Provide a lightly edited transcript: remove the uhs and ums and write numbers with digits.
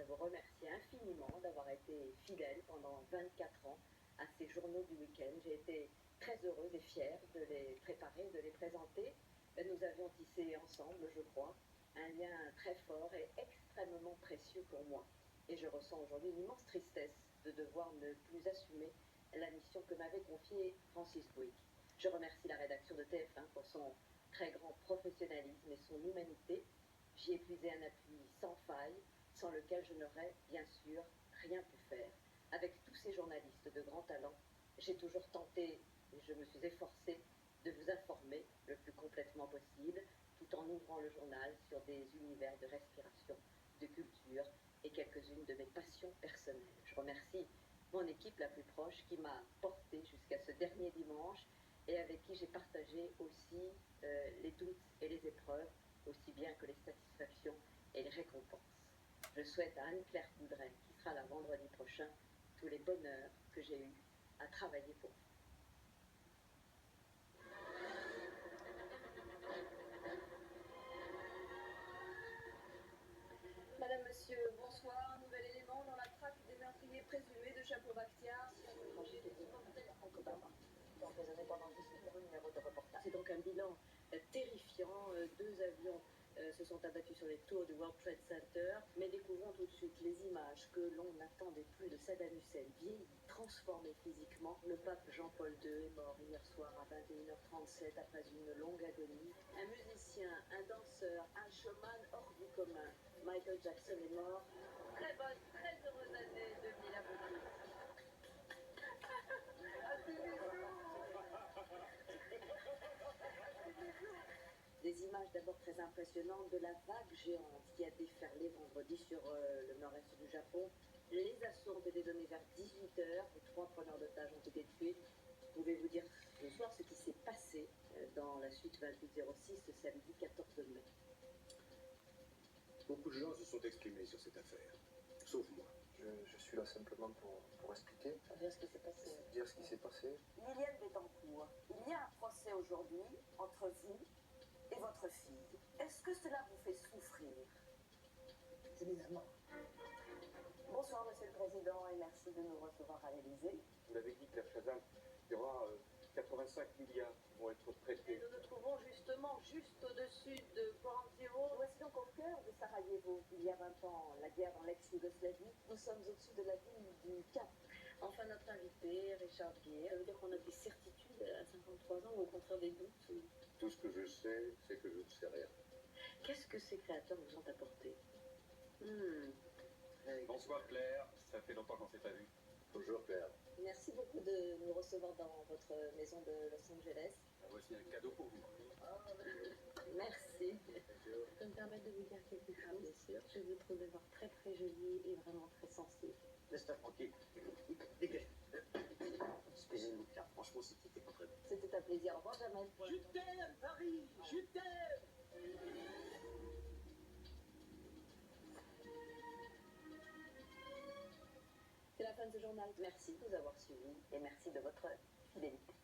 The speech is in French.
vous remercier infiniment d'avoir été fidèle pendant 24 ans à ces journaux du week-end. J'ai été très heureuse et fière de les préparer, de les présenter. Nous avions tissé ensemble, je crois, un lien très fort et extrêmement précieux pour moi. Et je ressens aujourd'hui une immense tristesse de devoir ne plus assumer la mission que m'avait confiée Francis Bouygues. Je remercie la rédaction de TF1 pour son très grand professionnalisme et son humanité. J'y ai puisé un appui sans faille, sans lequel je n'aurais bien sûr rien pu faire. Avec tous ces journalistes de grand talent, j'ai toujours tenté, et je me suis efforcée, de vous informer le plus complètement possible, tout en ouvrant le journal sur des univers de respiration, de culture et quelques-unes de mes passions personnelles. Je remercie mon équipe la plus proche qui m'a portée jusqu'à ce dernier dimanche et avec qui j'ai partagé aussi les doutes et les épreuves, aussi bien que les satisfactions et les récompenses. Je souhaite à Anne-Claire Coudray, qui sera là vendredi prochain, tous les bonheurs que j'ai eus à travailler pour vous. Madame, monsieur, bonsoir. Nouvel élément dans la traque des meurtriers présumés de Chapeau Bakhtiar. Emprisonné pendant 18 heures, numéro de reportage. C'est donc un bilan terrifiant. Deux avions se sont abattus sur les tours du World Trade Center, mais découvrons tout de suite les images que l'on n'attendait plus de Saddam Hussein, vieilli, transformé physiquement. Le pape Jean-Paul II est mort hier soir à 21h37 après une longue agonie. Un musicien, un danseur, un showman hors du commun. Michael Jackson est mort. Très bonne, très heureuse année 2000 à vous tous. Des images d'abord très impressionnantes de la vague géante qui a déferlé vendredi sur le nord-est du Japon. Les assauts ont été donnés vers 18h. Les 3 preneurs d'otages ont été tués. Pouvez-vous dire ce soir ce qui s'est passé dans la suite 2806 ce samedi 14 mai? Beaucoup de gens se sont exprimés sur cette affaire, sauf moi. Je suis là simplement pour expliquer. Dire ce qui s'est passé. Dire ce qui s'est passé. Liliane Bettencourt, il y a un procès aujourd'hui entre vous et votre fille. Est-ce que cela vous fait souffrir? Évidemment. Bonsoir, Monsieur le Président, et merci de nous recevoir à l'Élysée. Vous l'avez dit, Claire Chazal, il y aura 85 milliards qui vont être Et prêtés. nous nous trouvons justement juste au-dessus de Ground Zero. Voici donc au cœur de Sarajevo, il y a 20 ans, la guerre dans l'ex-Yougoslavie. Nous sommes au-dessus de la ville du Cap. Enfin, notre invité, Richard Gere, ça veut dire qu'on a des certitudes à 53 ans ou au contraire des doutes? Tout ce que je sais, c'est que je ne sais rien. Qu'est-ce que ces créateurs vous ont apporté? Bonsoir Claire, ça fait longtemps qu'on ne s'est pas vu. Bonjour Claire. Merci beaucoup de nous recevoir dans votre maison de Los Angeles. Voici un cadeau pour vous. Merci. Je peux me permettre de vous dire quelque chose? Bien sûr. Je vous trouve d'abord très très jolie et vraiment très sensible. Laisse-la tranquille. Dégage. Excusez-nous Claire, franchement c'était pas très bien. C'était un plaisir. Au revoir, Jamel. Je t'aime, Paris, je t'aime. C'est la fin de ce journal. Merci de nous avoir suivis et merci de votre fidélité.